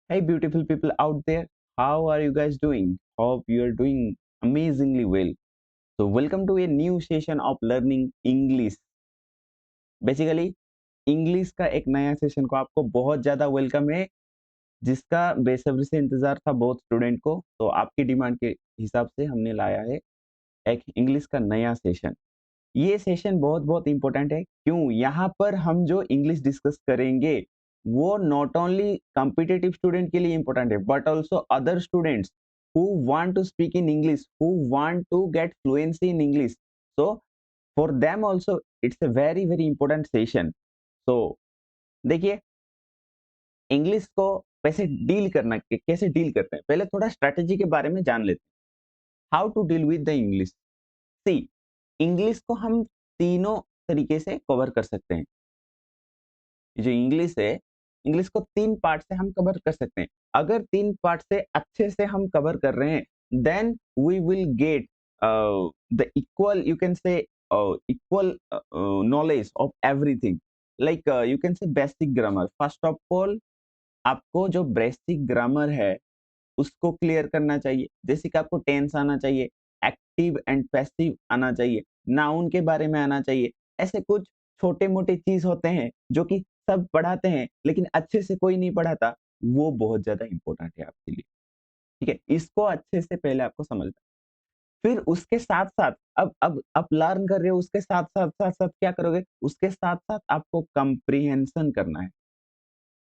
Hey, beautiful people out there, how are you guys doing? Hope you are doing amazingly well. So, welcome to a new session of learning English. Basically English का एक नया session को आपको बहुत ज़्यादा welcome है, जिसका बेसब्री से इंतज़ार था बहुत स्टूडेंट को। तो आपकी डिमांड के हिसाब से हमने लाया है एक इंग्लिश का नया सेशन। ये सेशन बहुत-बहुत इम्पोर्टेंट है। क्यों? यहाँ पर हम जो इंग्लिश डिस्कस करेंगे, वो नॉट ओनली कॉम्पिटिटिव स्टूडेंट के लिए इम्पोर्टेंट है, but also other students who want to speak in English, who want to get fluency in English. So for them also, it's a very very important session. So देखिए, English को कैसे deal करना, कैसे deal करते हैं, पहले थोड़ा strategy के बारे में जान लेते हैं। How to deal with the English. See, English को हम तीनों तरीके से कवर कर सकते हैं। जो इंग्लिश है, इंग्लिश को 3 पार्ट से हम कवर कर सकते हैं। अगर 3 पार्ट से अच्छे से हम कवर कर रहे हैं, then we will get the equal, you can say equal knowledge of everything. Like you can say basic grammar. First of all, आपको जो बेसिक ग्रामर है, उसको क्लियर करना चाहिए। जैसे कि आपको टेंस आना चाहिए, एक्टिव एंड पैसिव आना चाहिए, नाउन के बारे में आना चाहिए। ऐसे कुछ छोटे-मोटे चीज़ होते हैं जो कि सब पढ़ाते हैं, लेकिन अच्छे से कोई नहीं पढ़ाता, वो बहुत ज़्यादा इम्पोर्टेंट है आपके लिए। ठीक है? इसको अच्छे से पहले आपको समझना है। फिर उसके साथ-साथ अब आप लर्न कर रहे हो, उसके साथ-साथ साथ-साथ क्या करोगे? उसके साथ-साथ आपको कम्प्रिहेंशन करना है।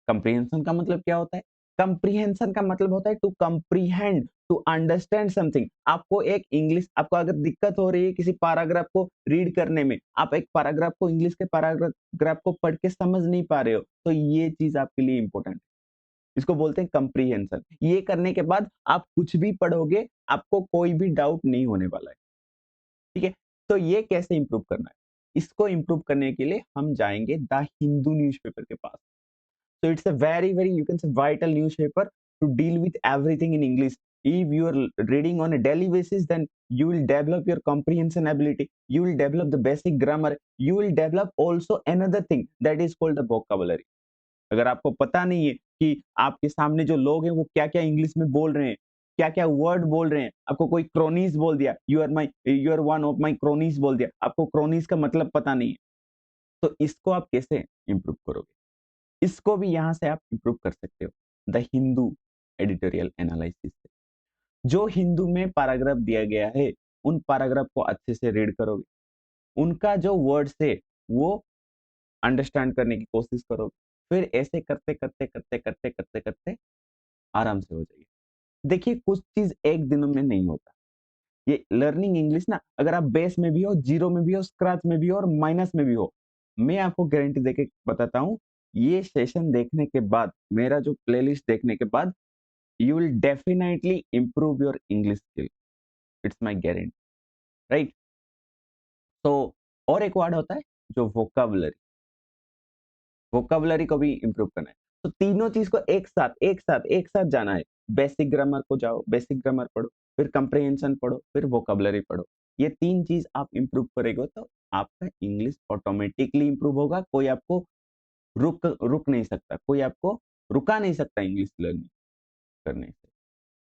कंप्रीहेंशन का मतलब क्या होता है? कंप्रीहेंशन का मतलब होता है to comprehend, to understand something. आपको एक इंग्लिश, आपको अगर दिक्कत हो रही है किसी पैराग्राफ को रीड करने में, आप एक पैराग्राफ को, इंग्लिश के पैराग्राफ को पढ़ के समझ नहीं पा रहे हो, तो ये चीज आपके लिए इंपॉर्टेंट है। इसको बोलते हैं कंप्रीहेंशन। ये करने के बाद आप कुछ भी पढ़ोगे, आपको कोई भी डाउट नहीं होने वाला है। ठीक है? तो ये कैसे इंप्रूव करना है? इसको इंप्रूव करने के लिए हम जाएंगे द हिंदू न्यूज़पेपर के पास। So it's a very, very, you can say, vital newspaper to deal with everything in English. If you are reading on a daily basis, then you will develop your comprehension ability. You will develop the basic grammar. You will develop also another thing that is called the vocabulary. अगर आपको पता नहीं है कि आपके सामने जो लोग हैं वो क्या-क्या इंग्लिश में बोल रहे हैं, क्या-क्या वर्ड बोल रहे हैं, आपको कोई क्रोनीज बोल दिया, you are one of my cronies बोल दिया, आपको क्रोनीज का मतलब पता नहीं है, तो इसको आप कैसे इंप्रूव करोगे? इसको भी यहाँ से आप इम्प्रूव कर सकते हो द हिंदू एडिटोरियल एनालिसिस से। जो हिंदू में पैराग्राफ दिया गया है, उन पैराग्राफ को अच्छे से रीड करोगे, उनका जो वर्ड्स है वो अंडरस्टैंड करने की कोशिश करोगे। फिर ऐसे करते करते करते करते करते करते आराम से हो जाएगी। देखिए, कुछ चीज एक दिनों में नहीं होता। ये लर्निंग इंग्लिश ना, अगर आप बेस में भी हो, जीरो में भी हो, स्क्रैच में भी हो और माइनस में भी हो, मैं आपको गारंटी देके बताता हूँ, ये सेशन देखने के बाद, मेरा जो प्लेलिस्ट देखने के बाद, you will definitely improve your English skill. It's my guarantee, right? तो और एक वर्ड होता है जो वोकाबुलरी। वोकाबुलरी को भी इंप्रूव करना है। तो तीनों चीज को एक साथ जाना है। बेसिक ग्रामर को जाओ, बेसिक ग्रामर पढ़ो, फिर कंप्रिहेंशन पढ़ो, फिर वोकाबुलरी पढ़ो। ये 3 चीज आप इंप्रूव करेंगे तो आपका इंग्लिश ऑटोमेटिकली इंप्रूव होगा। कोई आपको रुक रुक नहीं सकता, कोई आपको रुका नहीं सकता इंग्लिश लर्निंग करने से।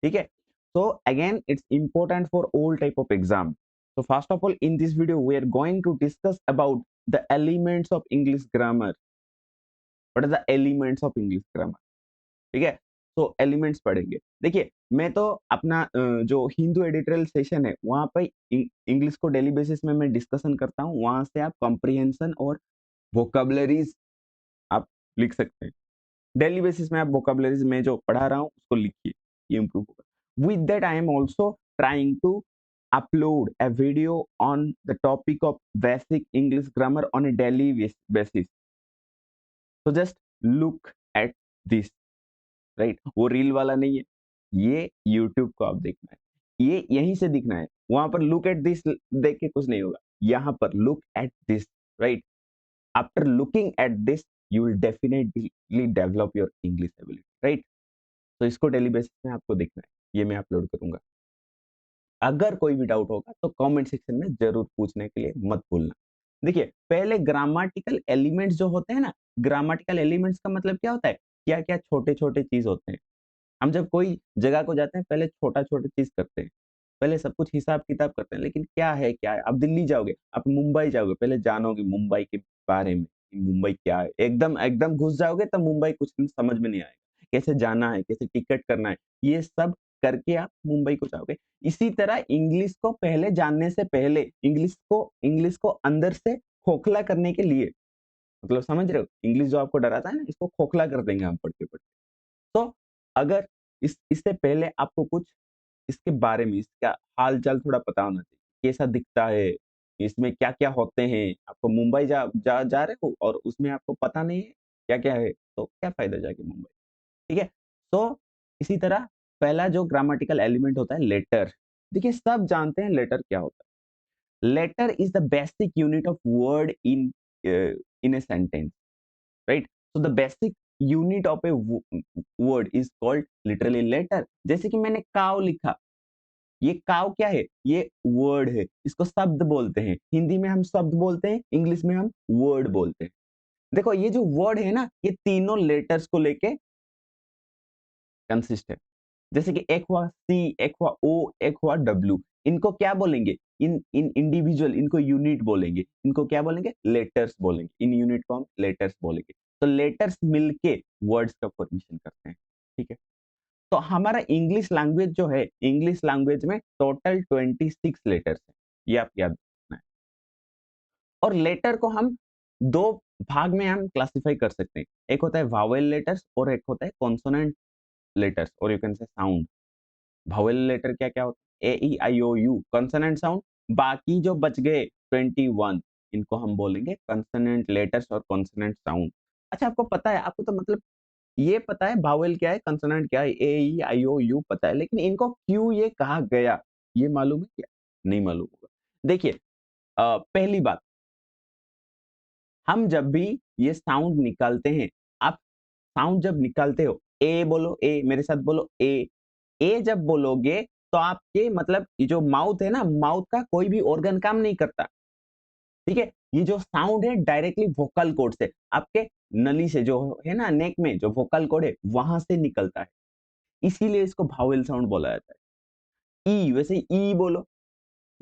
ठीक है? So again, it's important for all type of exam. So first of all, in this video, we are going to discuss about the elements of English grammar. What are the elements of English grammar? ठीक है? तो elements पढ़ेंगे। देखिए, मैं तो अपना जो Hindu editorial session है, वहाँ पे इंग्लिश को डेली बेसिस में मैं डिस्कशन करता हूँ। वहाँ से आप कॉम्प्रिहेंशन और वोकाबुलरीज आप लिख सकते हैं। डेली बेसिस में आप वोकाबुलरीज में जो पढ़ा रहा हूँ उसको लिखिए, ये इम्प्रूव होगा। With that I am also trying to upload a video on the topic of basic English grammar on a daily basis. So just look at this, right? वो रील वाला नहीं है, ये YouTube को आप देखना है, ये यहीं से दिखना है। वहां पर लुक एट दिस देख के कुछ नहीं होगा, यहाँ पर look at this, right? After looking at this, you will definitely develop your English ability, right? तो इसको डेली बेसिस में आपको देखना है, ये मैं अपलोड करूंगा। अगर कोई भी डाउट होगा तो कमेंट सेक्शन में जरूर पूछने के लिए मत भूलना। देखिए, पहले ग्रामेटिकल एलिमेंट्स जो होते हैं ना, ग्रामेटिकल एलिमेंट्स का मतलब क्या होता है? क्या क्या छोटे छोटे चीज होते हैं, हम जब कोई जगह को जाते हैं पहले छोटा-छोटा चीज़ करते हैं। पहले सब कुछ हिसाब-किताब करते हैं, लेकिन क्या है? आप दिल्ली जाओगे, आप मुंबई जाओगे, पहले जानोगे मुंबई के बारे में, कि मुंबई क्या है? एकदम एकदम घुस जाओगे तब मुंबई कुछ दिन समझ में नहीं आएगा। कैसे जाना है, कैसे टिकट करना है, ये सब करके आप मुंबई को जाओगे। इसी तरह इंग्लिश को पहले जानने से पहले इंग्लिश को अंदर से खोखला करने के लिए, मतलब समझ रहे हो? इंग्लिश जो आपको डराता है ना, इसको खोखला कर देंगे हम पढ़ते-पढ़ते। तो अगर इससे पहले आपको कुछ इसके बारे में, इसका हाल-चाल थोड़ा पता होना चाहिए। कैसा दिखता है? इसमें क्या-क्या होते हैं? आपको मुंबई जा रहे हो और उसमें आपको पता नहीं है क्या-क्या है, तो क्या फ़ायदा जाके मुंबई, ठीक है? तो इसी तरह पहला जो ग्रामेटिकल एलिमेंट होता है लेटर। देखिए सब जानते हैं लेटर क्या होता है। Letter is the basic unit of word in a sentence, right? So the basic unit of a word is called literally letter. जैसे कि मैंने काऊ लिखा, ये काव क्या है? ये वर्ड है। इसको शब्द बोलते हैं। हिंदी में हम शब्द बोलते हैं, इंग्लिश में हम वर्ड बोलते हैं। देखो ये जो वर्ड है ना, ये तीनों लेटर्स को लेके कंसिस्ट है। जैसे कि एक हुआ सी, एक हुआ ओ, एक हुआ डब्ल्यू। इनको क्या बोलेंगे? इन इन इंडिविजुअल इनको यूनिट बोलेंगे। इनको क्या बोलेंगे? लेटर्स बोलेंगे। इन यूनिट को हम लेटर्स बोलेंगे। तो लेटर्स मिलके वर्ड्स का फॉर्मेशन करते हैं। ठीक है? तो हमारा इंग्लिश लैंग्वेज जो है, इंग्लिश लैंग्वेज में टोटल 26 लेटर्स हैं। ये आप याद रखना है। और लेटर को हम 2 भाग में हम क्लासिफाई कर सकते हैं। एक होता है वावेल लेटर्स और एक होता है कॉन्सोनेंट लेटर्स, और you can say sound. Vowel letter क्या-क्या होता है? A, E, I, O, U consonant sound. बाकी जो बच गए 21, इनको हम बोलेंगे कॉन्सोनेंट लेटर्स और कॉन्सोनेंट साउंड। अच्छा आपको पता है, आपको तो मतलब ये पता है वावेल क्या है, कंसोनेंट क्या है, A, E, I, O, you पता है, लेकिन इनको क्यों ये कहा गया, ये मालूम है क्या? नहीं मालूम होगा। देखिए पहली बात, हम जब भी ये साउंड निकालते हैं, आप साउंड जब निकालते हो, ए बोलो, ए मेरे साथ बोलो ए। ए जब बोलोगे तो आपके मतलब ये जो माउथ है ना, माउथ का कोई भी ऑर्गन काम नहीं करता। ठीक है? ये जो साउंड है डायरेक्टली वोकल कॉर्ड से, आपके नली से जो है ना नेक में जो वोकल कॉर्ड है, वहां से निकलता है। इसीलिए इसको वावेल साउंड बोला जाता है। ई, वैसे ई बोलो,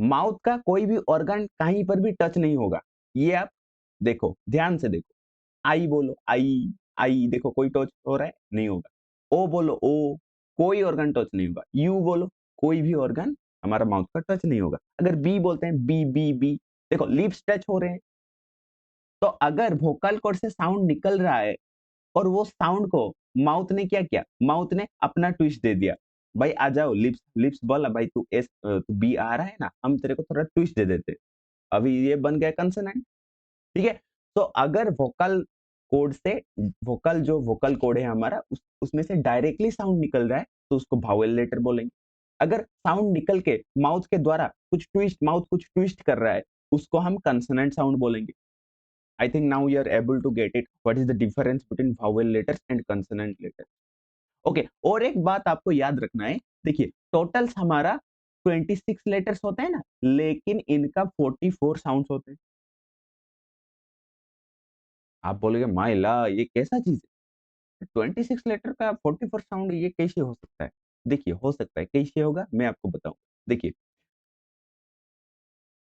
माउथ का कोई भी ऑर्गन कहीं पर भी टच नहीं होगा। ये आप देखो, ध्यान से देखो। आई बोलो, आई, आई देखो कोई टच हो रहा है? नहीं होगा। ओ बोलो, ओ, कोई ऑर्गन टच नहीं होगा। यू बोलो, कोई भी ऑर्गन हमारा माउथ का टच नहीं होगा। अगर बी बोलते हैं, बी, बी, बी, देखो लिप्स टच हो रहे हैं। तो अगर वोकल कॉर्ड से साउंड निकल रहा है और वो साउंड को माउथ ने क्या किया? माउथ ने अपना ट्विस्ट दे दिया। भाई आ जाओ, लिप्स लिप्स बोला भाई तू बी आ रहा है ना, हम तेरे को थोड़ा ट्विस्ट दे देते हैं। अभी ये बन गया कंसोनेंट, ठीक है? तो अगर वोकल कॉर्ड से, वोकल कॉर्ड है हमारा, उसमें से डायरेक्टली साउंड निकल रहा है तो उसको वावेल लेटर बोलेंगे। अगर साउंड निकल के माउथ के द्वारा माउथ कुछ ट्विस्ट कर रहा है, उसको हम कंसोनेंट साउंड बोलेंगे। I think now you are able to get it. What is the difference between vowel letters and consonant letters? Okay, और एक बात आपको याद रखना है। देखिए टोटल्स हमारा 26 लेटर्स होते हैं ना, लेकिन इनका 44 साउंड्स होते हैं। आप बोलोगे माइला ये कैसा चीज है? 26 लेटर का 44 साउंड, ये कैसे हो सकता है? देखिए हो सकता है, कैसे होगा मैं आपको बताऊं। देखिए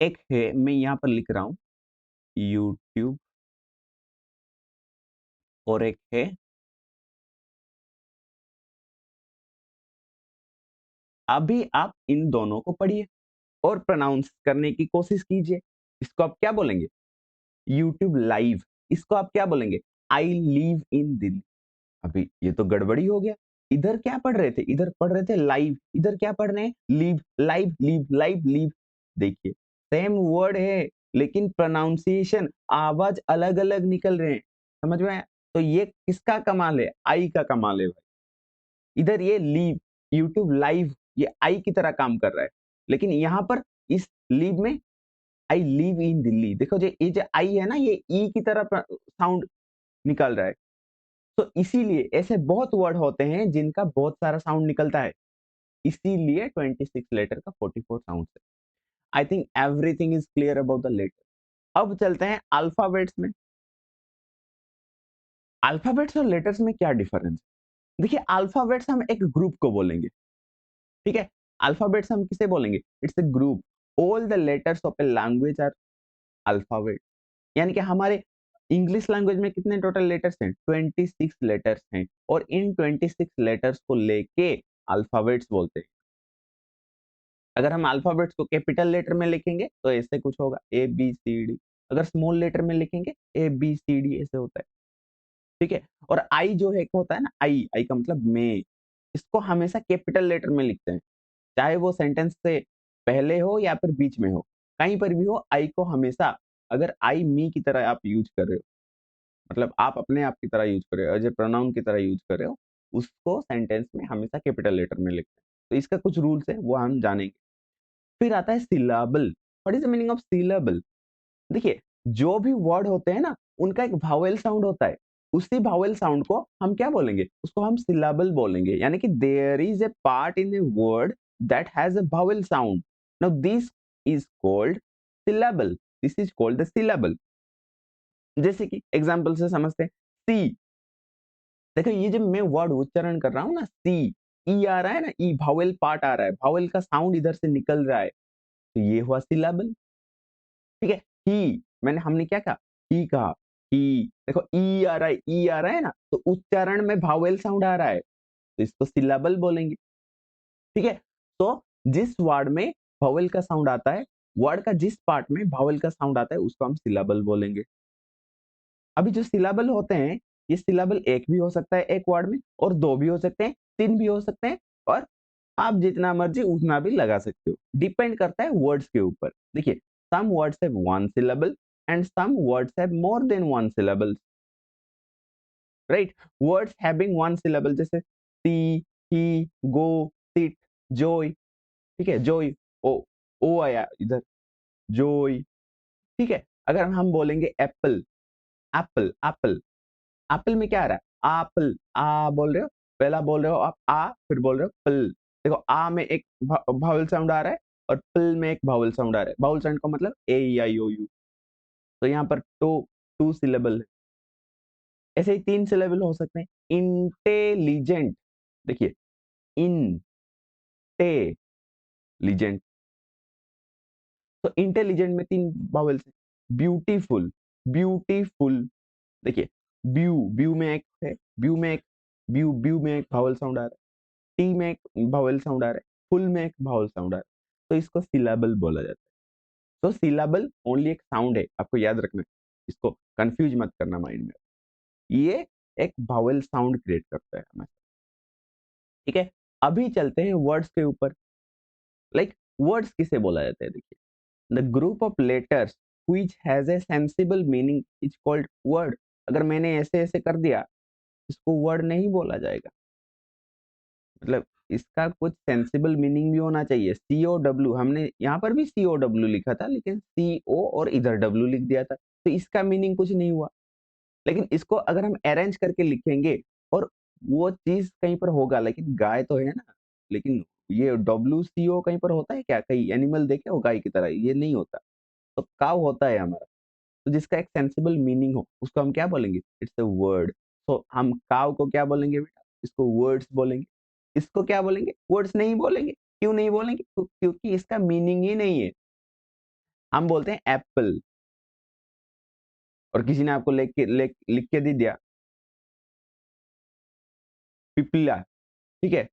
एक है, मैं यहाँ पर लिख रहा हूँ यूट्यूब, और एक है, अभी आप इन दोनों को पढ़िए और प्रोनाउंस करने की कोशिश कीजिए। इसको आप क्या बोलेंगे? YouTube live. इसको आप क्या बोलेंगे? I live in Delhi. अभी ये तो गड़बड़ी हो गया। इधर क्या पढ़ रहे थे? इधर पढ़ रहे थे लाइव, इधर क्या पढ़ रहे हैं? Live, live, live, live, live. देखिए सेम वर्ड है, लेकिन प्रोनाउंसिएशन, आवाज अलग अलग निकल रहे हैं। समझ में आया? तो ये किसका कमाल है? आई का कमाल है भाई। इधर ये लीव, यूट्यूब लाइव, ये आई की तरह काम कर रहा है, लेकिन यहाँ पर इस लीव में आई लिव इन दिल्ली, देखो ये जो आई है ना, ये ई की तरह साउंड निकल रहा है। तो इसीलिए ऐसे बहुत वर्ड होते हैं जिनका बहुत सारा साउंड निकलता है, इसीलिए 26 लेटर का 44 साउंड है। I think everything is clear about the letter. अब चलते हैं अल्फाबेट्स में। अल्फाबेट्स और लेटर्स में क्या डिफरेंस है? देखिए अल्फाबेट्स हम एक ग्रुप को बोलेंगे, ठीक है? अल्फाबेट्स हम किसे बोलेंगे? It's a group. All the letters of a language are alphabet. यानी कि हमारे इंग्लिश लैंग्वेज में कितने टोटल लेटर्स हैं? 26 लेटर्स हैं और इन 26 लेटर्स को लेके अल्फाबेट्स बोलते हैं। अगर हम अल्फाबेट्स को कैपिटल लेटर में लिखेंगे तो ऐसे कुछ होगा ए बी सी डी। अगर स्मॉल लेटर में लिखेंगे ए बी सी डी ऐसे होता है, ठीक है? और आई जो है एक होता है ना, आई आई का मतलब मैं, इसको हमेशा कैपिटल लेटर में लिखते हैं, चाहे वो सेंटेंस से पहले हो या फिर बीच में हो, कहीं पर भी हो आई को हमेशा, अगर आई मी की तरह आप यूज कर रहे हो, मतलब आप अपने आप की तरह यूज कर रहे हो, एज ए प्रोनाउन की तरह यूज कर रहे हो, उसको सेंटेंस में हमेशा कैपिटल लेटर में लिखते हैं। तो इसका कुछ रूल्स है वो हम जानेंगे। फिर आता है syllable. What is the meaning of syllable? देखिए, जो भी वर्ड होते हैं ना, उनका एक वावेल साउंड होता है। उसी वावेल साउंड को हम क्या बोलेंगे? उसको हम सिलाबल बोलेंगे। यानी कि there is a part in a word that has a vowel sound. Now this is called syllable. This is called the syllable. जैसे कि एग्जांपल से समझते हैं, सी। देखो ये जब मैं वर्ड उच्चारण कर रहा हूँ ना, सी, ई आ रहा है ना, ई वावेल पार्ट आ रहा है, वावेल का साउंड इधर से निकल रहा है, तो ये हुआ सिलाबल। ठीक है? ही, मैंने हमने क्या कहा? ही कहा, ही। देखो ई आ रहा है, ई आ रहा है ना, तो उच्चारण में वावेल साउंड आ रहा है, तो इसको सिलाबल बोलेंगे। ठीक है? तो जिस वर्ड में वावेल का साउंड आता है, वर्ड का जिस पार्ट में वावेल का साउंड आता है, उसको हम सिलाबल बोलेंगे। अभी जो सिलाबल होते हैं, ये सिलाबल एक भी हो सकता है एक वर्ड में, और दो भी हो सकते हैं, तीन भी हो सकते हैं, और आप जितना मर्जी उतना भी लगा सकते हो। डिपेंड करता है वर्ड्स के ऊपर। देखिए, some words have one syllable and some words have more than one syllable, right? Words having one syllable जैसे सी, ही, गो, सिट, जॉय। ठीक है? जॉय, ओ, ओ आया इधर, जॉय। ठीक है? अगर हम बोलेंगे एप्पल, एप्पल, एप्पल, एप्पल में क्या आ रहा है? एप्पल, आ बोल रहे हो, पहला बोल रहे हो आप आ, फिर बोल रहे हो पल। देखो आ में एक वावल साउंड आ रहा है और पल में एक वावल साउंड आ रहा है। वावल साउंड का मतलब ए ई आई ओ यू। तो यहाँ पर टू, टू सिलेबल है। ऐसे ही तीन सिलेबल हो सकते हैं। इंटेलिजेंट, देखिए, इंटेलिजेंट, तो इंटेलिजेंट में तीन वावल्स हैं। ब्यूटीफुल, ब्यूटीफुल, देखिए, ब्यू, ब्यू में एक है, ब्यू में एक, ब्यू, ब्यू में एक वावल साउंड आ रहा है, टी में एक वावल साउंड आ रहा है, फुल में एक वावल साउंड आ रहा है, तो इसको सिलाबल बोला जाता है। तो सिलाबल ओनली एक साउंड है, आपको याद रखना है, इसको कंफ्यूज मत करना माइंड में। ये एक वावल साउंड क्रिएट करता है हमें। ठीक है? अभी चलते हैं वर्ड्स के ऊपर। लाइक वर्ड्स किसे बोला जाता है? देखिए, the group of letters which has a sensible meaning is called word. अगर मैंने ऐसे ऐसे कर दिया, इसको वर्ड नहीं बोला जाएगा। मतलब इसका कुछ सेंसिबल मीनिंग भी होना चाहिए। सी ओ डब्ल्यू, हमने यहाँ पर भी सी ओ डब्ल्यू लिखा था, लेकिन सी ओ और इधर डब्ल्यू लिख दिया था, तो इसका मीनिंग कुछ नहीं हुआ। लेकिन इसको अगर हम अरेंज करके लिखेंगे और वो चीज कहीं पर होगा, लेकिन गाय तो है ना, लेकिन ये डब्ल्यू सी ओ कहीं पर होता है क्या? कहीं एनिमल देखे हो गाय की तरह? ये नहीं होता। तो काव होता है हमारा, तो जिसका एक सेंसिबल मीनिंग हो, उसको हम क्या बोलेंगे? It's a word. तो हम काव को क्या बोलेंगे बेटा? इसको वर्ड्स बोलेंगे। इसको क्या बोलेंगे? वर्ड्स नहीं बोलेंगे। क्यों नहीं बोलेंगे? क्योंकि इसका मीनिंग ही नहीं है। हम बोलते हैं एप्पल, और किसी ने आपको लिख के दे दिया पिपला, ठीक है?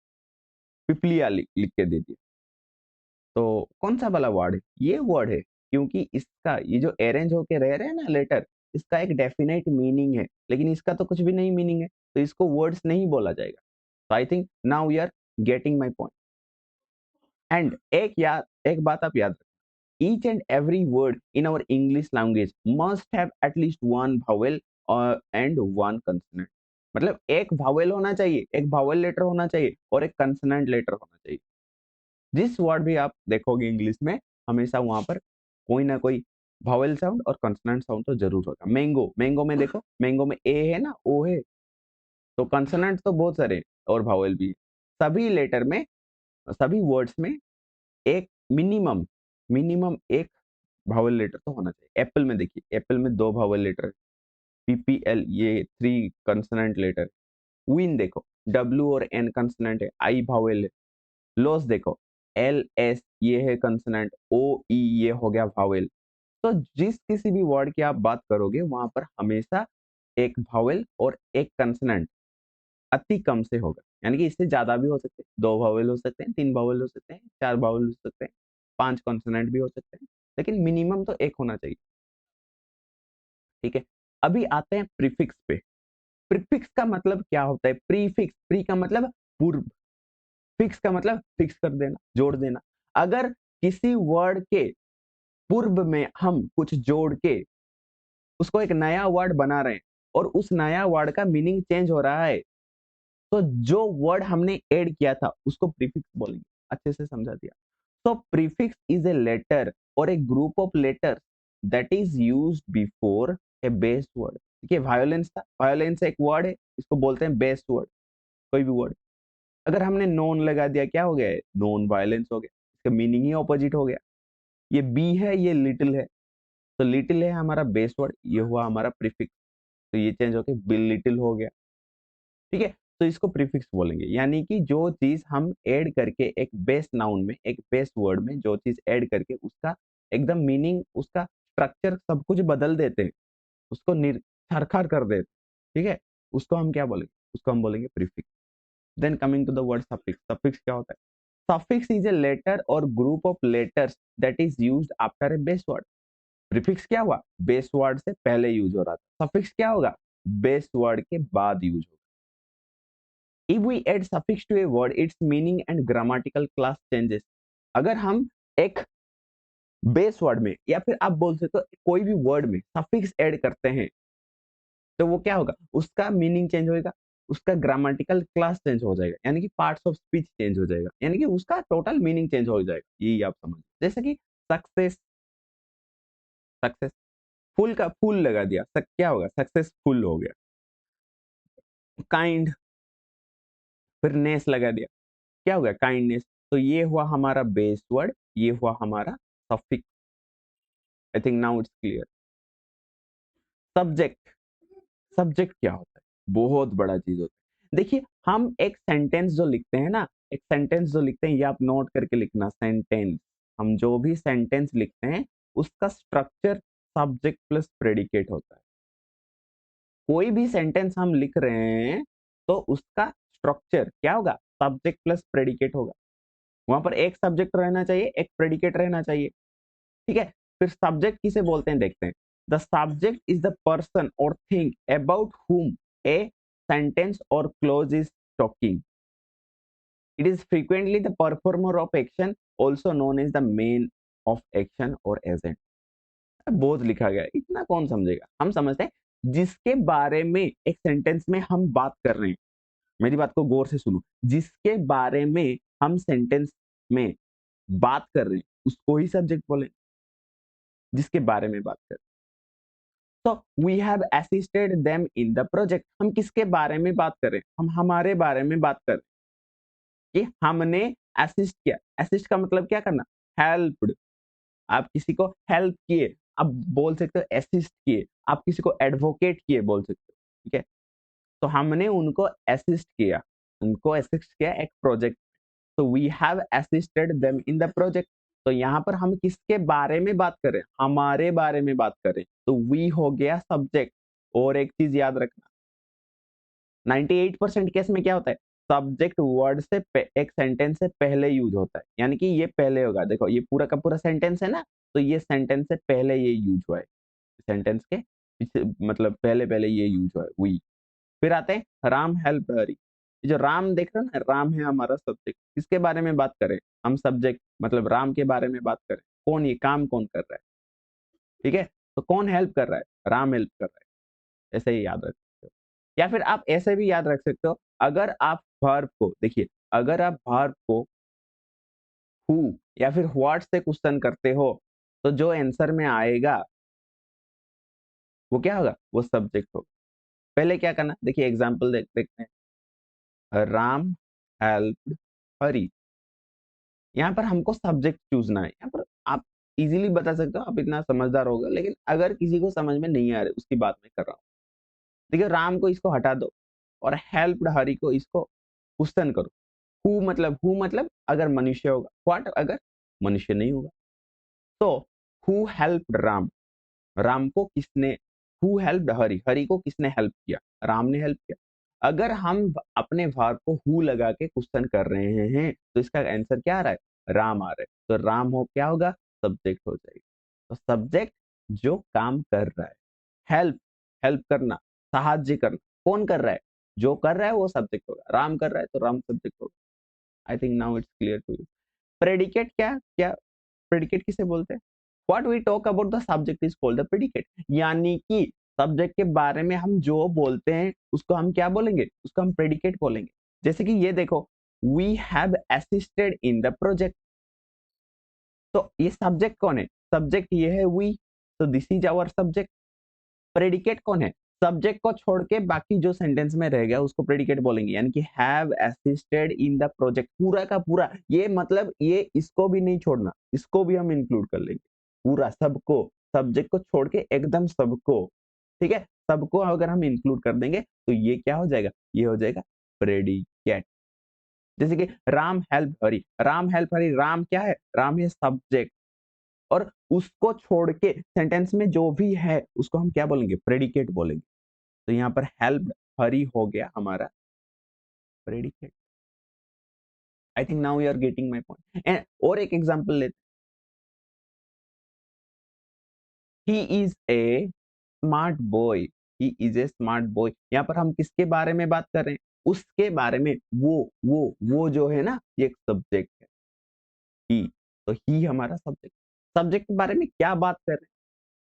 पिपलिया लिख के दे दिया, तो कौन सा वाला वर्ड है? ये वर्ड है, क्योंकि इसका ये जो अरेंज होके रह रहे हैं ना लेटर, इसका एक डेफिनेट मीनिंग है, लेकिन इसका तो कुछ भी नहीं मीनिंग है, तो इसको वर्ड्स नहीं बोला जाएगा। So I think now you are getting my point. And एक बात आप याद रखें, each and every word in our English language must have at least one vowel and one consonant. मतलब एक vowel होना चाहिए, एक vowel letter होना चाहिए और एक consonant letter होना चाहिए। जिस वर्ड भी आप देखोगे इंग्लिश में, हमेशा वहां पर कोई ना कोई vowel साउंड और consonant साउंड तो जरूर होगा। मैंगो, मैंगो में देखो, मैंगो में ए है ना, ओ है, तो कंसोनेंट तो बहुत सारे हैं और vowel भी। सभी लेटर में, सभी वर्ड्स में एक मिनिमम, मिनिमम एक वावल लेटर तो होना चाहिए। एप्पल में देखिए, एप्पल में दो वावल लेटर है, पीपीएल, ये थ्री कंसोनेंट लेटर। विन देखो, W और N कंसोनेंट है, I वावेल है। लोस देखो, L S ये है कंसोनेंट, O E ये हो गया वावेल। तो जिस किसी भी वर्ड की आप बात करोगे वहां पर हमेशा एक वावेल और एक कंसोनेंट अति कम से होगा, यानी कि इससे ज्यादा भी हो सकते हैं, 2 वावेल हो सकते हैं, 3 वावेल हो सकते हैं, 4 वावेल हो सकते हैं, 5 कॉन्सोनेंट भी हो सकते हैं, लेकिन मिनिमम तो एक होना चाहिए। ठीक है, अभी आते हैं प्रीफिक्स पे। प्रीफिक्स का मतलब क्या होता है? प्रीफिक्स, प्री का मतलब पूर्व, फिक्स का मतलब फिक्स कर देना, जोड़ देना। अगर किसी वर्ड के पूर्व में हम कुछ जोड़ के उसको एक नया वर्ड बना रहे हैं और उस नया वर्ड का मीनिंग चेंज हो रहा है, तो जो वर्ड हमने ऐड किया था उसको प्रीफिक्स बोलेंगे। अच्छे से समझा दिया। तो प्रीफिक्स इज ए लेटर और a group of letters that is used before a base word. देखिए वायोलेंस था, वायोलेंस एक वर्ड है, इसको बोलते हैं बेस वर्ड। कोई भी वर्ड अगर हमने नॉन लगा दिया, क्या हो गया? नॉन वायलेंस हो गया, इसका मीनिंग ही ऑपोजिट हो गया। ये बी है, ये लिटिल है, तो लिटिल है हमारा बेस वर्ड, ये हुआ हमारा प्रीफिक्स, तो ये चेंज होके बिल लिटिल हो गया। ठीक है, तो इसको प्रीफिक्स बोलेंगे, यानी कि जो चीज हम ऐड करके एक बेस नाउन में, एक बेस वर्ड में जो चीज ऐड करके उसका एकदम मीनिंग, उसका स्ट्रक्चर सब कुछ बदल देते हैं, उसको छरखर कर देते हैं। ठीक है, उसको हम क्या बोलेंगे? उसको हम बोलेंगे prefix. Then coming to the word suffix. Suffix क्या होता है? Suffix is a letter or group of letters that is used after a base word. Prefix क्या हुआ? बेस वर्ड से पहले यूज हो रहा था। Suffix क्या होगा? बेस वर्ड के बाद यूज होगा। If we add suffix to a word, its meaning and grammatical class changes. अगर हम एक बेस वर्ड में या फिर आप बोल सकते हो कोई भी वर्ड में सफिक्स ऐड करते हैं, तो वो क्या होगा? उसका मीनिंग चेंज होएगा, उसका ग्रामेटिकल क्लास चेंज हो जाएगा, यानी कि पार्ट्स ऑफ स्पीच चेंज हो जाएगा, यानी कि उसका टोटल मीनिंग चेंज हो जाएगा। यही आप समझ, जैसे कि सक्सेस, सक्सेस फुल का फुल लगा दिया, क्या होगा? सक्सेसफुल हो गया। काइंड, फिर नेस लगा दिया, क्या हो गया? काइंडनेस। तो ये हुआ हमारा बेस वर्ड, ये हुआ हमारा suffix. I think now it's clear. Subject, subject क्या होता है? बहुत बड़ा चीज होता है। देखिए, हम एक सेंटेंस जो लिखते हैं ना, एक सेंटेंस जो लिखते हैं, ये आप नोट करके लिखना। सेंटेंस, हम जो भी सेंटेंस लिखते हैं उसका स्ट्रक्चर सब्जेक्ट प्लस प्रेडिकेट होता है। कोई भी सेंटेंस हम लिख रहे हैं तो उसका स्ट्रक्चर क्या होगा? सब्जेक्ट प्लस प्रेडिकेट होगा। वहां पर एक सब्जेक्ट रहना चाहिए, एक प्रेडिकेट रहना चाहिए। ठीक है, फिर सब्जेक्ट किसे बोलते हैं देखते हैं। The subject is the person और thing about whom a sentence और clause is talking. It is frequently the performer of action, also known as the main of action और एजेंट। बहुत लिखा गया है, इतना कौन समझेगा? हम समझते हैं जिसके बारे में एक सेंटेंस में हम बात कर रहे हैं। मेरी बात को गौर से सुनो, जिसके बारे में हम सेंटेंस में बात कर रहे हैं उसको ही सब्जेक्ट बोले, जिसके बारे में बात कर। तो we have assisted them in the project. हम किसके बारे में बात कर रहे हैं? हम हमारे बारे में बात कर रहे हैं कि हमने असिस्ट किया। असिस्ट का मतलब क्या करना? हेल्प्ड। आप किसी को हेल्प किए, आप बोल सकते हो असिस्ट किए। आप किसी को एडवोकेट किए बोल सकते हो। ठीक है, तो हमने उनको असिस्ट किया, उनको असिस्ट किया एक प्रोजेक्ट। तो we have assisted them in the project. तो यहाँ पर हम किसके बारे में बात कर रहे हैं? हमारे बारे में बात कर रहे हैं, तो वी हो गया सब्जेक्ट। और एक चीज याद रखना, 98% केस में क्या होता है? सब्जेक्ट वर्ड से एक सेंटेंस से पहले यूज होता है, यानी कि ये पहले होगा। देखो ये पूरा का पूरा सेंटेंस है ना, तो ये सेंटेंस से पहले ये यूज हुआ है, सेंटेंस के मतलब पहले पहले ये यूज हुआ है, वी। फिर आते हैं राम हेल्प हरी। ये जो राम देख रहे हो ना, राम है हमारा सब्जेक्ट। किसके बारे में बात करें? हम सब्जेक्ट मतलब राम के बारे में बात करें। कौन, ये काम कौन कर रहा है? ठीक है, तो कौन हेल्प कर रहा है? राम हेल्प कर रहा है। ऐसे ही याद रख सकते हो, या फिर आप ऐसे भी याद रख सकते हो। अगर आप वर्ब को देखिए, अगर आप वर्ब को हु या फिर व्हाट से क्वेश्चन करते हो, तो जो आंसर में आएगा वो क्या होगा? वो सब्जेक्ट होगा। पहले क्या करना, देखिए एग्जाम्पल देखते हैं। राम हेल्प्ड हरी। यहाँ पर हमको सब्जेक्ट चूजना है। यहाँ पर आप इजीली बता सकते हो, आप इतना समझदार होगा, लेकिन अगर किसी को समझ में नहीं आ रहा, उसकी बात मैं कर रहा हूँ। देखिए राम को इसको हटा दो, और हेल्प्ड हरी को इसको क्वेश्चन करो। हु मतलब अगर मनुष्य होगा, व्हाट अगर मनुष्य नहीं होगा। तो हु हेल्प्ड राम, राम को किसने, हु हेल्प्ड हरि, हरि को किसने हेल्प किया, राम ने हेल्प किया। अगर हम अपने वर्ब को हु लगा के क्वेश्चन कर रहे हैं तो इसका आंसर क्या आ रहा है, राम आ रहा है। तो राम हो क्या होगा, सब्जेक्ट हो जाएगा। तो सब्जेक्ट जो काम कर रहा है, हेल्प, हेल्प करना, साहाଯ୍य करना, कौन कर रहा है, जो कर रहा है वो सब्जेक्ट होगा, राम कर रहा है तो राम सब्जेक्ट होगा। I think now it's clear to you. Predicate क्या क्या, प्रेडिकेट किसे बोलते हैं, what we talk about the subject is called the predicate. यानी कि सब्जेक्ट के बारे में हम जो बोलते हैं उसको हम क्या बोलेंगे, उसको हम प्रेडिकेट बोलेंगे। जैसे कि ये देखो, we have assisted in the project, तो ये सब्जेक्ट कौन है, सब्जेक्ट ये है वी, तो this is our subject. Predicate कौन है, सब्जेक्ट को छोड़ के बाकी जो सेंटेंस में रह गया उसको प्रेडिकेट बोलेंगे। यानी कि have assisted in the project, पूरा का पूरा, ये मतलब ये इसको भी नहीं छोड़ना, इसको भी हम इंक्लूड कर लेंगे, पूरा सबको, सब्जेक्ट को छोड़ के एकदम सबको, ठीक है, सबको अगर हम इंक्लूड कर देंगे तो ये क्या हो जाएगा, ये हो जाएगा प्रेडिकेट। जैसे कि राम हेल्प हरी, राम हेल्प हरी, राम क्या है, राम है सब्जेक्ट, और उसको छोड़ के सेंटेंस में जो भी है उसको हम क्या बोलेंगे, प्रेडिकेट बोलेंगे। तो यहाँ पर हेल्प हरी हो गया हमारा predicate. I think now you are getting my point. And और एक एग्जांपल लेते, he is a smart boy, he is a smart boy, यहाँ पर हम किसके बारे में बात कर रहे हैं, उसके बारे में, वो जो है ना, ये एक सब्जेक्ट है, ही, तो ही हमारा सब्जेक्ट, सब्जेक्ट के बारे में क्या बात कर रहे हैं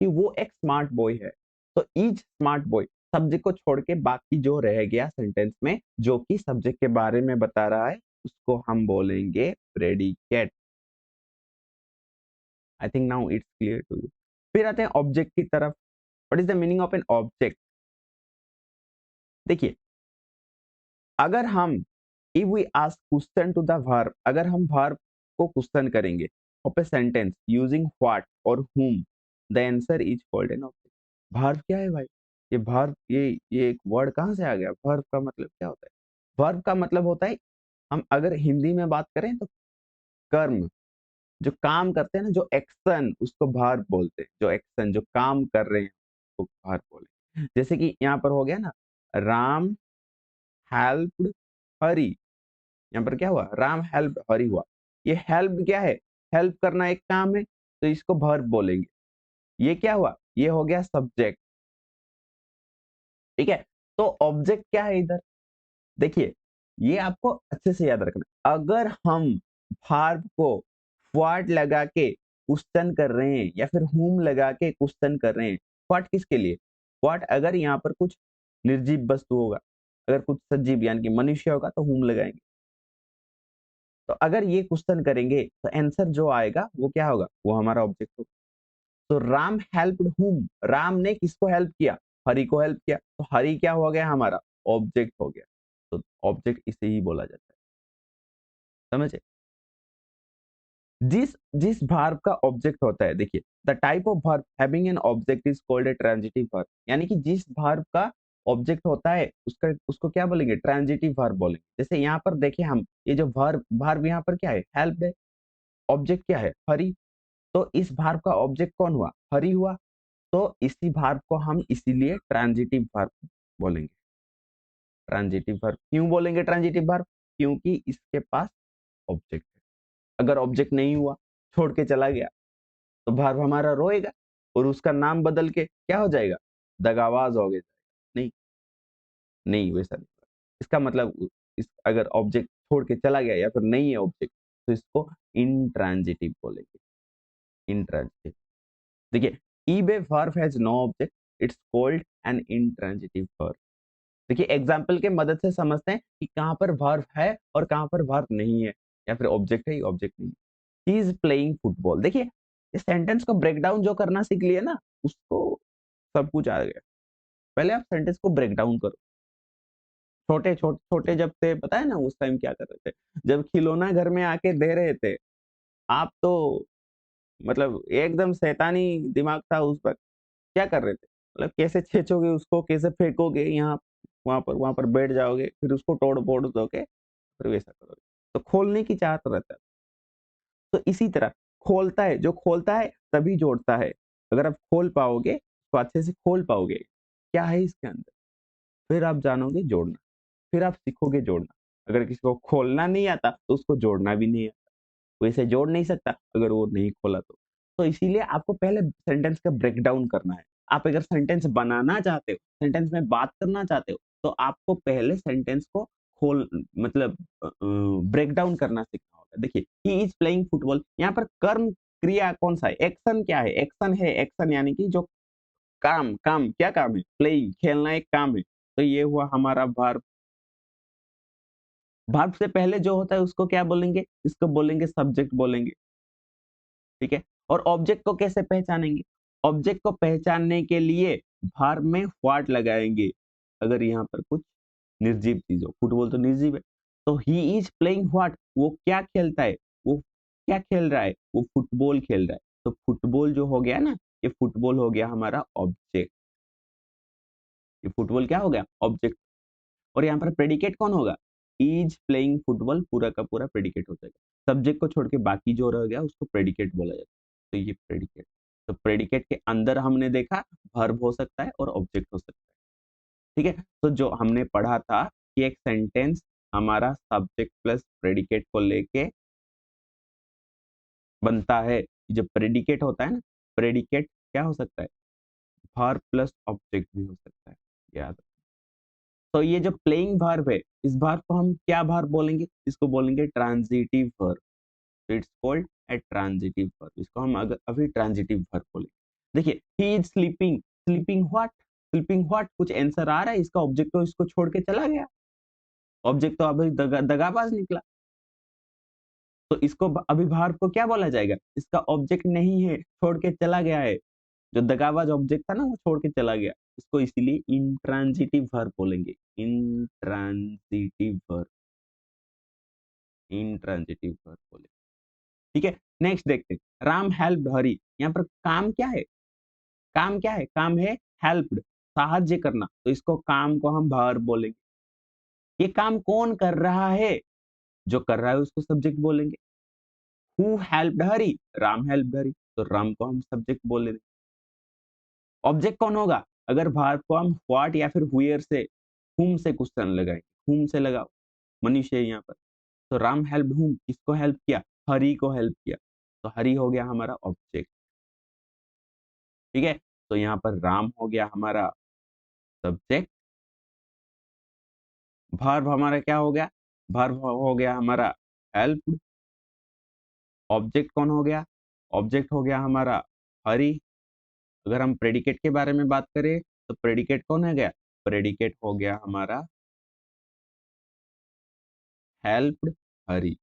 कि वो एक स्मार्ट बॉय है। तो ईच स्मार्ट बॉय, सब्जेक्ट को छोड़ के बाकी जो रह गया सेंटेंस में जो कि सब्जेक्ट के बारे में बता रहा है उसको हम बोलेंगे predicate. I think now it's clear to you. फिर आते हैं ऑब्जेक्ट की तरफ। What is the meaning of an object. देखिए, अगर हम, if we ask question to the verb, अगर हम वर्ब को क्वेश्चन करेंगे of a sentence using what और whom, the answer is called an object. Verb क्या है भाई, ये वर्ब, ये एक वर्ड कहाँ से आ गया, वर्ब का मतलब क्या होता है, वर्ब का मतलब होता है, हम अगर हिंदी में बात करें तो कर्म, जो काम करते हैं ना, जो एक्शन, उसको वर्ब बोलते हैं, जो एक्शन जो काम कर रहे हैं उसको वर्ब बोलते हैं। जैसे कि यहाँ पर हो गया ना, राम हेल्प्ड हरी, यहाँ पर क्या हुआ, राम हेल्प हरी हुआ। ये हेल्प क्या है, हेल्प करना एक काम है, तो इसको वर्ब बोलेंगे। ये क्या हुआ, ये हो गया सब्जेक्ट, ठीक है। तो ऑब्जेक्ट क्या है इधर, देखिए, ये आपको अच्छे से याद रखना। अगर हम वर्ब को व्हाट लगा के क्वेश्चन कर रहे हैं या फिर whom लगा के क्वेश्चन कर रहे हैं, व्हाट किसके लिए, व्हाट अगर यहाँ पर कुछ निर्जीव वस्तु होगा, अगर कुछ सजीव यानी कि मनुष्य होगा तो whom लगाएंगे। तो अगर ये क्वेश्चन करेंगे तो आंसर जो आएगा वो क्या होगा, वो हमारा ऑब्जेक्ट होगा। तो राम हेल्प्ड whom, राम ने किसको हेल्प किया, हरि को हेल्प किया, तो हरि क्या हो गया हमारा, ऑब्जेक्ट हो गया। तो ऑब्जेक्ट इसे ही बोला जाता है, समझे। जिस जिस वर्ब का ऑब्जेक्ट होता है, देखिए, the type of verb having an object is called a transitive verb. यानी कि जिस वर्ब का ऑब्जेक्ट होता है उसका, उसको क्या बोलेंगे, ट्रांजिटिव वर्ब बोलेंगे। जैसे यहाँ पर देखिए, हम ये जो वर्ब, वर्ब यहाँ पर क्या है, हेल्प है, ऑब्जेक्ट क्या है, हरि, तो इस वर्ब का ऑब्जेक्ट कौन हुआ, हरि हुआ। तो इसी वर्ब को हम इसीलिए ट्रांजिटिव वर्ब बोलेंगे। ट्रांजिटिव वर्ब क्यों बोलेंगे ट्रांजिटिव वर्ब, क्योंकि इसके पास ऑब्जेक्ट है। अगर ऑब्जेक्ट नहीं हुआ, छोड़ के चला गया, तो वर्ब हमारा रोएगा और उसका नाम बदल के क्या हो जाएगा, दगाबाज हो गया। नहीं, नहीं वैसा नहीं। इसका मतलब इस, अगर ऑब्जेक्ट छोड़ के चला गया या फिर नहीं है ऑब्जेक्ट, तो इसको इंट्रांजिटिव बोलेंगे, इंट्रांजिटिव। देखिए, if a verb has no object, it's called an intransitive verb। देखिए, एग्जाम्पल के मदद से समझते हैं कि कहाँ पर वर्ब है और कहाँ पर वर्ब नहीं है, या फिर ऑब्जेक्ट है या ऑब्जेक्ट नहीं है। ही इज प्लेइंग फुटबॉल, देखिए, इस सेंटेंस को ब्रेक डाउन जो करना सीख लिए ना, उसको सब कुछ आ गया। पहले आप सेंटेंस को ब्रेक डाउन करो। छोटे जब थे, पता है ना उस टाइम क्या कर रहे थे, जब खिलौना घर में आके दे रहे थे, आप तो मतलब एकदम शैतानी दिमाग था उस वक्त। क्या कर रहे थे, मतलब कैसे छेचोगे उसको, कैसे फेंकोगे यहाँ, वहां पर बैठ जाओगे, फिर उसको तोड़ फोड़ दोगे, फिर वैसा करोगे। तो खोलने की चाहत रहता है। तो इसी तरह खोलता है, जो खोलता है तभी जोड़ता है। अगर आप खोल पाओगे तो अच्छे से खोल पाओगे क्या है इसके अंदर, फिर आप जानोगे जोड़ना, फिर आप सीखोगे जोड़ना। अगर किसी को खोलना नहीं आता तो उसको जोड़ना भी नहीं आता, वैसे जोड़ नहीं सकता अगर वो नहीं खोला तो। तो इसीलिए आपको पहले सेंटेंस का ब्रेक डाउन करना है। आप अगर सेंटेंस बनाना चाहते हो, सेंटेंस में बात करना चाहते हो, तो आपको पहले सेंटेंस को खोल मतलब ब्रेक डाउन करना सीखना होगा। देखिए, ही इज प्लेइंग फुटबॉल, यहाँ पर कर्म क्रिया कौन सा है, एक्शन क्या है, एक्शन है, एक्शन यानी कि जो काम, काम क्या काम है, प्लेइंग खेलना एक काम है। तो ये हुआ हमारा वर्ब। वर्ब से पहले जो होता है उसको क्या बोलेंगे, इसको बोलेंगे सब्जेक्ट बोलेंगे, ठीक है। और ऑब्जेक्ट को कैसे पहचानेंगे, ऑब्जेक्ट को पहचानने के लिए वर्ब में व्हाट लगाएंगे। अगर यहाँ पर कुछ निर्जीव चीज हो, फुटबॉल तो निर्जीव है, तो ही इज प्लेइंग व्हाट, वो क्या खेलता है, वो क्या खेल रहा है, वो फुटबॉल खेल रहा है। तो फुटबॉल जो हो गया ना, ये फुटबॉल हो गया हमारा ऑब्जेक्ट, ये फुटबॉल क्या हो गया, ऑब्जेक्ट। और यहाँ पर प्रेडिकेट कौन होगा, इज प्लेइंग फुटबॉल, पूरा का पूरा प्रेडिकेट हो जाएगा। सब्जेक्ट को छोड़ के बाकी जो रह गया उसको प्रेडिकेट बोला जाता है। तो ये प्रेडिकेट, तो प्रेडिकेट के अंदर हमने देखा वर्ब हो सकता है और ऑब्जेक्ट हो सकता है, ठीक है। तो जो हमने पढ़ा था कि एक सेंटेंस हमारा सब्जेक्ट प्लस प्रेडिकेट को लेके बनता है। जब प्रेडिकेट होता है ना, प्रेडिकेट क्या हो सकता है, वर्ब प्लस ऑब्जेक्ट भी हो सकता है, याद। तो ये जो प्लेइंग वर्ब है, इस वर्ब को हम क्या वर्ब बोलेंगे, इसको बोलेंगे transitive verb. It's called a transitive verb, इसको हम अगर अभी ट्रांजिटिव वर्ब बोलेंगे। देखिए, he is sleeping, sleeping what, sleeping what, कुछ आंसर आ रहा है, इसका ऑब्जेक्ट तो इसको छोड़ के चला गया, ऑब्जेक्ट तो अभी दगाबाज निकला। तो इसको अभी वर्ब को क्या बोला जाएगा, इसका ऑब्जेक्ट नहीं है, छोड़ के चला गया है, जो दगाबाज ऑब्जेक्ट था ना वो छोड़ के चला गया, इसको इसीलिए इंट्रांजिटिव वर्ब बोलेंगे, इंट्रांजिटिव वर्ब, इंट्रांजिटिव वर्ब बोलेंगे, ठीक है। नेक्स्ट देखते हैं, राम हेल्प्ड हरी, यहाँ पर काम क्या है, काम क्या है, काम है हेल्प्ड, साहाଯ୍य करना, तो इसको काम को हम वर्ब बोलेंगे। ये काम कौन कर रहा है, जो कर रहा है उसको सब्जेक्ट बोलेंगे। Who helped Hari, Ram helped Hari, तो राम को हम सब्जेक्ट बोलेंगे। ऑब्जेक्ट कौन होगा, अगर वर्ब को हम व्हाट या फिर हुएर से, हुम से क्वेश्चन लगाएंगे, हुम से लगाओ, मनुष्य है यहाँ पर। तो राम हेल्प हुम, किसको हेल्प किया, हरि को हेल्प किया, तो हरि हो गया हमारा ऑब्जेक्ट, ठीक है। तो यहाँ पर राम हो गया हमारा सब्जेक्ट, वर्ब हमारा क्या हो गया, वर्ब हो गया हमारा हेल्प, ऑब्जेक्ट कौन हो गया, ऑब्जेक्ट हो गया हमारा हरि। अगर हम प्रेडिकेट के बारे में बात करें तो प्रेडिकेट कौन है गया, प्रेडिकेट हो गया हमारा हेल्प्ड हरि,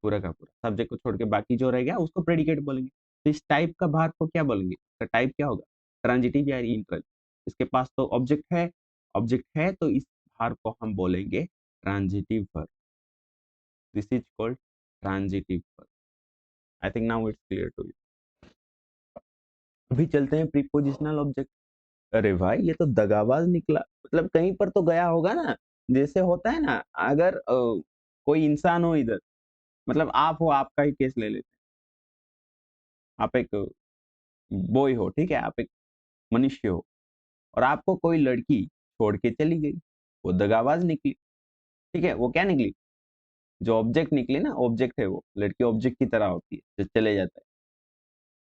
पूरा का पूरा सब्जेक्ट को छोड़ के बाकी जो रह गया उसको प्रेडिकेट बोलेंगे। तो इस टाइप का भाग को क्या बोलेंगे, इसका टाइप क्या होगा, ट्रांजिटिव या इंट्रांजिटिव। इसके पास तो ऑब्जेक्ट है, ऑब्जेक्ट है, तो इस भाग को हम बोलेंगे transitive verb, this is called transitive verb. I think now it's clear to you. अभी चलते हैं प्रीपोजिशनल ऑब्जेक्ट। अरे भाई ये तो दगाबाज निकला, मतलब कहीं पर तो गया होगा ना, जैसे होता है ना, अगर कोई इंसान हो इधर, मतलब आप हो, आपका ही केस ले लेते हैं, आप एक बॉय हो, ठीक है, आप एक मनुष्य हो, और आपको कोई लड़की छोड़ के चली गई, वो दगाबाज निकली, ठीक है, वो क्या निकली, जो ऑब्जेक्ट निकली ना, ऑब्जेक्ट है, वो लड़की ऑब्जेक्ट की तरह होती है जो चले जाता है,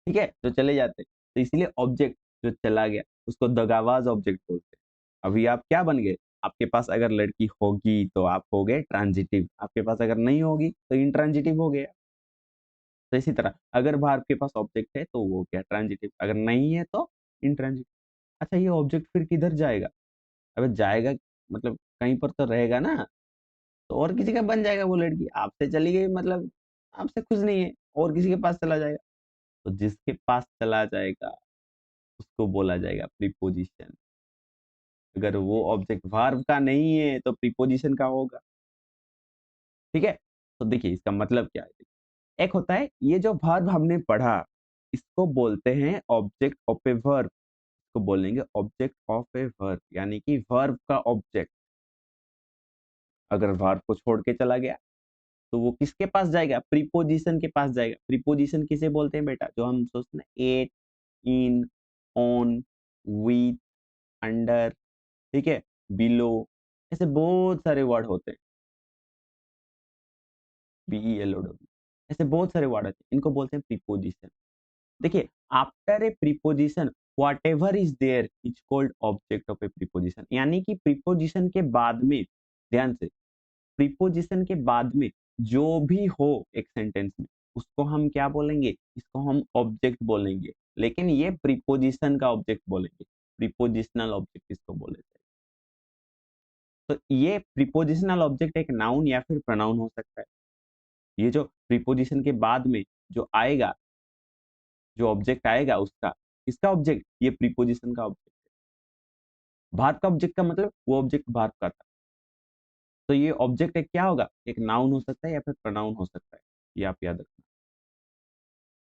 ठीक है, जो चले जाते हैं, तो इसलिए ऑब्जेक्ट जो चला गया उसको दगाबाज ऑब्जेक्ट बोलते हैं। अभी आप क्या बन गए, आपके पास अगर लड़की होगी तो आप हो गए ट्रांजिटिव, आपके पास अगर नहीं होगी तो इंट्रांजिटिव हो गया। तो इसी तरह अगर बाहर आपके पास ऑब्जेक्ट है तो वो क्या, ट्रांजिटिव, अगर नहीं है तो इंट्रांजिटिव। अच्छा, ये ऑब्जेक्ट फिर किधर जाएगा, अबे जाएगा, मतलब कहीं पर तो रहेगा ना, तो और किसी का बन जाएगा, वो लड़की आपसे चली गई, मतलब आपसे खुश नहीं है, और किसी के पास चला जाएगा, तो जिसके पास चला जाएगा उसको बोला जाएगा प्रीपोजिशन। अगर वो ऑब्जेक्ट वर्ब का नहीं है तो प्रीपोजिशन का होगा, ठीक है। तो देखिए इसका मतलब क्या है, एक होता है ये जो वर्ब हमने पढ़ा, इसको बोलते हैं ऑब्जेक्ट ऑफ ए वर्ब, इसको बोलेंगे ऑब्जेक्ट ऑफ ए वर्ब, यानी कि वर्ब का ऑब्जेक्ट। अगर वर्ब को छोड़ के चला गया तो वो किसके पास जाएगा? प्रीपोजिशन के पास जाएगा। प्रीपोजिशन किसे बोलते हैं बेटा? जो हम सोचते हैं at, in, on, with, under, ठीक है, बिलो, ऐसे बहुत सारे वर्ड होते हैं। BELOW, ऐसे बहुत सारे वर्ड होते हैं, इनको बोलते हैं प्रीपोजिशन। देखिए, after a preposition whatever is there is called object of a preposition, यानी कि प्रीपोजिशन के बाद में, ध्यान से, प्रीपोजिशन के बाद में जो भी हो एक सेंटेंस में, उसको हम क्या बोलेंगे? इसको हम ऑब्जेक्ट बोलेंगे, लेकिन ये प्रीपोजिशन का ऑब्जेक्ट बोलेंगे, प्रीपोजिशनल ऑब्जेक्ट इसको बोले जाएंगे। तो ये प्रीपोजिशनल ऑब्जेक्ट एक नाउन या फिर प्रोनाउन हो सकता है। ये जो प्रीपोजिशन के बाद में जो आएगा, जो ऑब्जेक्ट आएगा उसका, किसका ऑब्जेक्ट? ये प्रीपोजिशन का ऑब्जेक्ट है। भारत का ऑब्जेक्ट का मतलब वो ऑब्जेक्ट भारत का था। तो ये ऑब्जेक्ट एक क्या होगा? एक नाउन हो सकता है या फिर प्रोनाउन हो सकता है, ये आप याद रखना।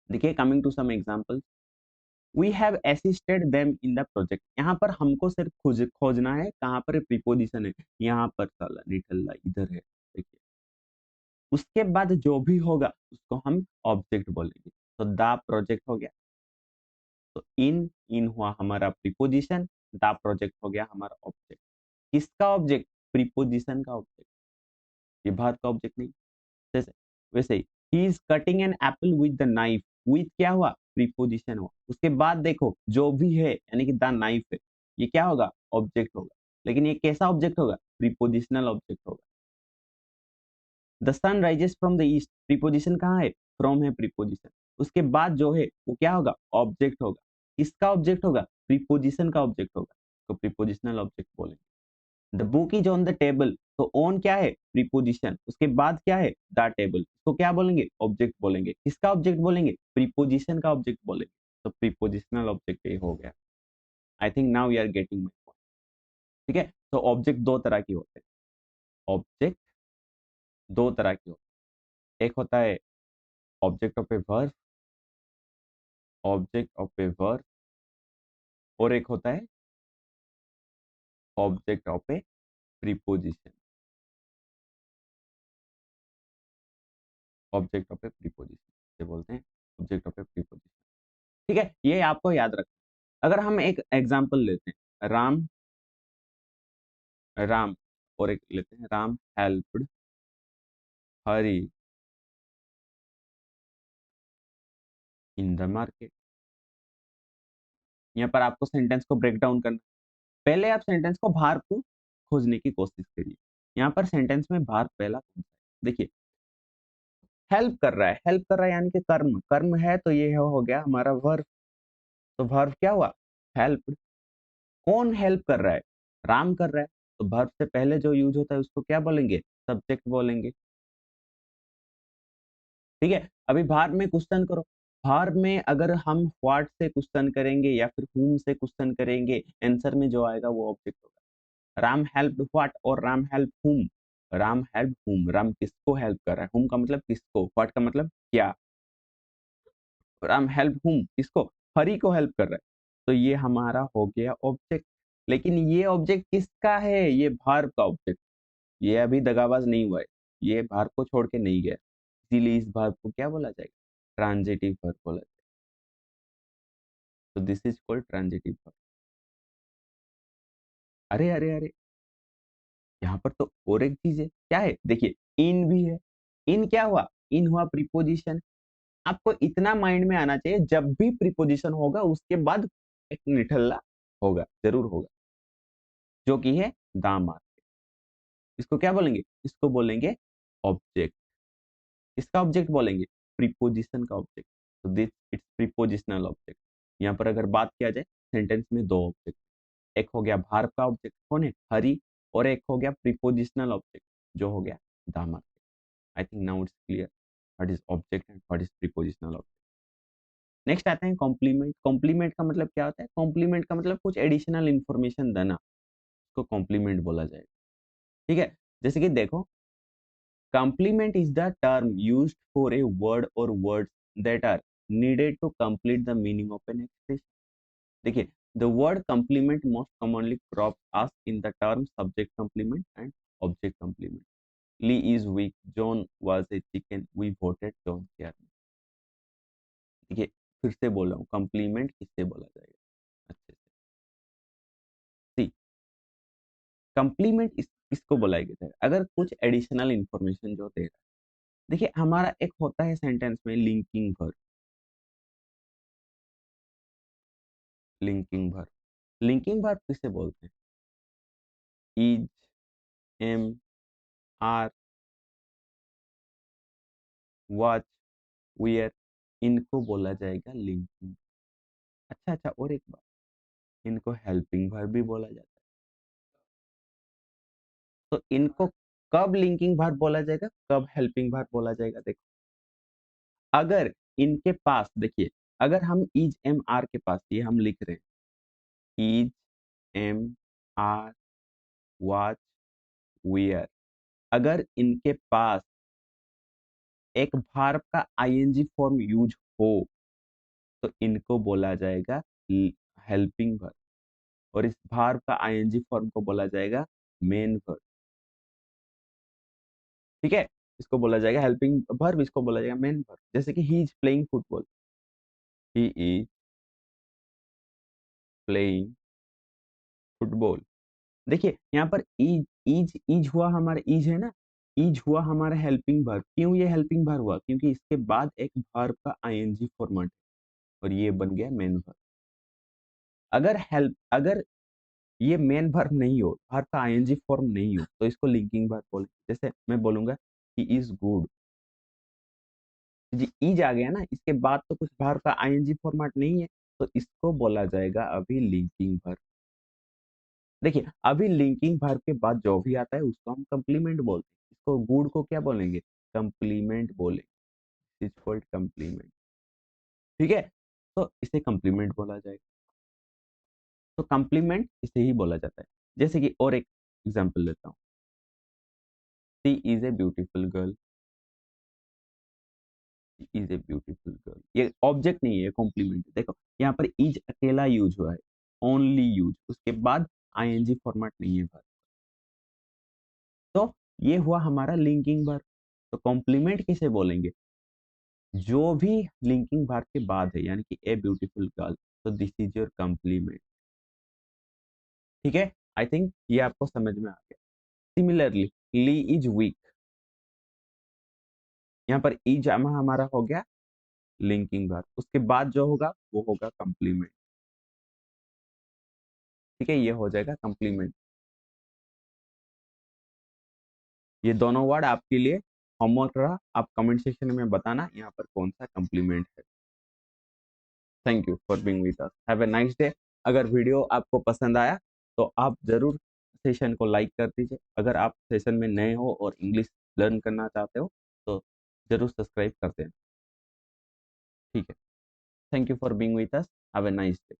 देखिए, coming to some examples, we have assisted them in the project. यहाँ पर हमको सिर्फ खोजना है कहाँ पर प्रीपोजिशन है, यहाँ पर साला निठल्ला इधर है, देखिए। उसके बाद जो भी होगा उसको हम ऑब्जेक्ट बोलेंगे। तो द प्रोजेक्ट हो गया, तो इन इन हुआ हमारा प्रीपोजिशन, द प्रोजेक्ट हो गया हमारा ऑब्जेक्ट। किसका ऑब्जेक्ट? प्रीपोजिशन का ऑब्जेक्ट, ये भारत का ऑब्जेक्ट नहीं। जैसे वैसे ही, he is cutting an apple with the knife, with क्या हुआ? प्रीपोजिशन हुआ। उसके बाद देखो जो भी है, यानी कि द नाइफ है, ये क्या होगा? ऑब्जेक्ट होगा। लेकिन ये कैसा ऑब्जेक्ट होगा? प्रीपोजिशनल ऑब्जेक्ट होगा। The sun rises from the east, preposition कहाँ है? फ्रॉम है प्रीपोजिशन। उसके बाद जो है वो क्या होगा? ऑब्जेक्ट होगा। किसका ऑब्जेक्ट होगा? प्रीपोजिशन का ऑब्जेक्ट होगा, तो प्रीपोजिशनल ऑब्जेक्ट बोलेंगे। The book is on the table, तो ऑन क्या है? प्रीपोजिशन। उसके बाद क्या है? द टेबल, तो क्या बोलेंगे? ऑब्जेक्ट बोलेंगे। किसका ऑब्जेक्ट बोलेंगे? प्रीपोजिशन का ऑब्जेक्ट बोलेंगे, तो प्रीपोजिशनल ऑब्जेक्ट ये हो गया। I think now you are getting my point. ठीक है, तो ऑब्जेक्ट दो तरह के होते हैं। ऑब्जेक्ट दो तरह के होते हैं, एक होता है object of a verb, object of a verb, और एक होता है object of a preposition, object of a preposition बोलते हैं, ऑब्जेक्ट ऑफ ए प्रीपोजिशन। ठीक है, ये आपको याद रखना। अगर हम एक एग्जांपल लेते हैं, राम, राम, और एक लेते हैं, Ram helped Hari in the market. यहाँ पर आपको सेंटेंस को ब्रेक डाउन करना। पहले आप सेंटेंस को भार को खोजने की कोशिश करिए। यहाँ पर सेंटेंस में भार पहला कौन सा है? देखिए, हेल्प कर रहा है, हेल्प कर रहा है यानी कि कर्म, कर्म है, तो ये हो गया हमारा वर्ब। तो वर्ब क्या हुआ? हेल्प। कौन हेल्प कर रहा है? राम कर रहा है, तो वर्ब से पहले जो यूज होता है उसको क्या बोलेंगे? सब्जेक्ट बोलेंगे। ठीक है, अभी भार में क्वेश्चन करो। भार में अगर हम व्हाट से क्वेश्चन करेंगे या फिर whom से क्वेश्चन करेंगे, आंसर में जो आएगा वो ऑब्जेक्ट होगा। राम हेल्प व्हाट और Ram help whom। Ram help whom, Ram किसको हेल्प कर रहा है? whom का मतलब किसको, व्हाट का मतलब क्या। राम हेल्प whom, किसको? हरि को हेल्प कर रहा है, तो ये हमारा हो गया ऑब्जेक्ट। लेकिन ये ऑब्जेक्ट किसका है? ये भार का ऑब्जेक्ट। ये अभी दगाबाज नहीं हुआ है, ये भार को छोड़ के नहीं गया, इसीलिए इस भार को क्या बोला जाएगा? ट्रांजिटिव वर्ब बोला जाएगा। तो this is called transitive verb. अरे अरे अरे, यहाँ पर तो और एक चीज है, क्या है? देखिए, इन भी है। इन क्या हुआ? इन हुआ प्रीपोजिशन। आपको इतना माइंड में आना चाहिए, जब भी प्रीपोजिशन होगा उसके बाद एक निठल्ला होगा, जरूर होगा, जो कि है दामाद। इसको क्या बोलेंगे? इसको बोलेंगे ऑब्जेक्ट। इसका ऑब्जेक्ट बोलेंगे प्रीपोजिशन का ऑब्जेक्ट। तो दिस इट्स प्रीपोजिशनल ऑब्जेक्ट। यहाँ पर अगर बात किया जाए, सेंटेंस में दो ऑब्जेक्ट, एक हो गया भार्ब का ऑब्जेक्ट, कौन है? हरि, और एक हो गया प्रीपोजिशनल ऑब्जेक्ट, जो हो गया दामर। I think now it's clear what is object and what is prepositional object. Next आते हैं कॉम्प्लीमेंट। कॉम्प्लीमेंट का मतलब क्या होता है? कॉम्प्लीमेंट का मतलब कुछ एडिशनल इंफॉर्मेशन देना, उसको कॉम्प्लीमेंट बोला जाएगा। ठीक है, जैसे कि देखो, complement is the term used for a word or words that are needed to complete the meaning of an expression। देखिए, The word complement most commonly crops up in the term subject complement and object complement. Lee is weak. John was a chicken. We voted John care. देखिए फिर से बोल रहा हूँ, complement किससे बोला जाएगा अच्छे से। सी कंप्लीमेंट किसको बोला जाएगा अगर कुछ एडिशनल इंफॉर्मेशन जो दे रहा है। देखिए हमारा एक होता है सेंटेंस में linking verb. Linking verb, linking verb किसे बोलते हैं? Is, am, are, was, were, इनको बोला जाएगा लिंकिंग। अच्छा अच्छा, और एक बात, इनको हेल्पिंग वर्ब भी बोला जाता है। तो इनको कब लिंकिंग वर्ब बोला जाएगा, कब हेल्पिंग वर्ब बोला जाएगा? देखो अगर इनके पास, देखिए अगर हम इज, एम, आर के पास ये हम लिख रहे हैं is, am, are, was, were, अगर इनके पास एक वर्ब का आईएनजी फॉर्म यूज हो तो इनको बोला जाएगा हेल्पिंग वर्ब, और इस वर्ब का आईएनजी फॉर्म को बोला जाएगा मेन वर्ब। ठीक है, इसको बोला जाएगा हेल्पिंग वर्ब, इसको बोला जाएगा मेन वर्ब। जैसे कि he is playing football, he is playing football. देखिए यहाँ पर इज हुआ हमारा, इज है ना, इज हुआ हमारा हेल्पिंग वर्ब। क्यों ये हेल्पिंग वर्ब हुआ? क्योंकि इसके बाद एक वर्ब का आईएनजी फॉर्मेट और ये बन गया मेन वर्ब। अगर ये मेन वर्ब नहीं हो, वर्ब का आईएनजी फॉर्म नहीं हो, तो इसको लिंकिंग वर्ब बोले। जैसे मैं बोलूंगा ही इज गुड, जी इज आ गया ना, इसके बाद तो कुछ वर्ब का आईएनजी फॉर्मेट नहीं है, तो इसको बोला जाएगा अभी लिंकिंग वर्ब। देखिए अभी लिंकिंग वर्ब के बाद जो भी आता है उसको हम कंप्लीमेंट बोलते हैं। इसको गुड को क्या बोलेंगे? कंप्लीमेंट बोलेंगे, इज कॉल्ड कंप्लीमेंट। ठीक है, तो इसे कंप्लीमेंट बोला जाएगा। तो कंप्लीमेंट इसे ही बोला जाता है। जैसे कि और एक एग्जांपल लेता हूँ, she is a beautiful girl, is a beautiful girl, ये ऑब्जेक्ट नहीं है, कॉम्प्लीमेंट। देखो यहाँ पर इज अकेला यूज हुआ है, ओनली यूज, उसके बाद आईएनजी फॉर्मेट नहीं है वर्ब। तो ये हुआ हमारा लिंकिंग वर्ब। तो कॉम्प्लीमेंट किसे बोलेंगे? जो भी लिंकिंग वर्ब के बाद है, यानी कि ए ब्यूटीफुल गर्ल, तो दिस इज योर कॉम्प्लीमेंट। ठीक है, आई थिंक ये आपको समझ में आ गया। सिमिलरली ली इज वीक, यहाँ पर इज हमारा हो गया लिंकिंग वर्ब, उसके बाद जो होगा वो होगा कॉम्प्लीमेंट। ठीक है, ये हो जाएगा कॉम्प्लीमेंट। ये दोनों वर्ड आपके लिए होमवर्क रहा, आप कमेंट सेक्शन में बताना यहाँ पर कौन सा कॉम्प्लीमेंट है। Thank you for being with us, have a nice day. अगर वीडियो आपको पसंद आया तो आप जरूर सेशन को लाइक कर दीजिए। अगर आप सेशन में नए हो और इंग्लिश लर्न करना चाहते हो तो जरूर सब्सक्राइब कर दें। ठीक है, thank you for being with us, have a nice day.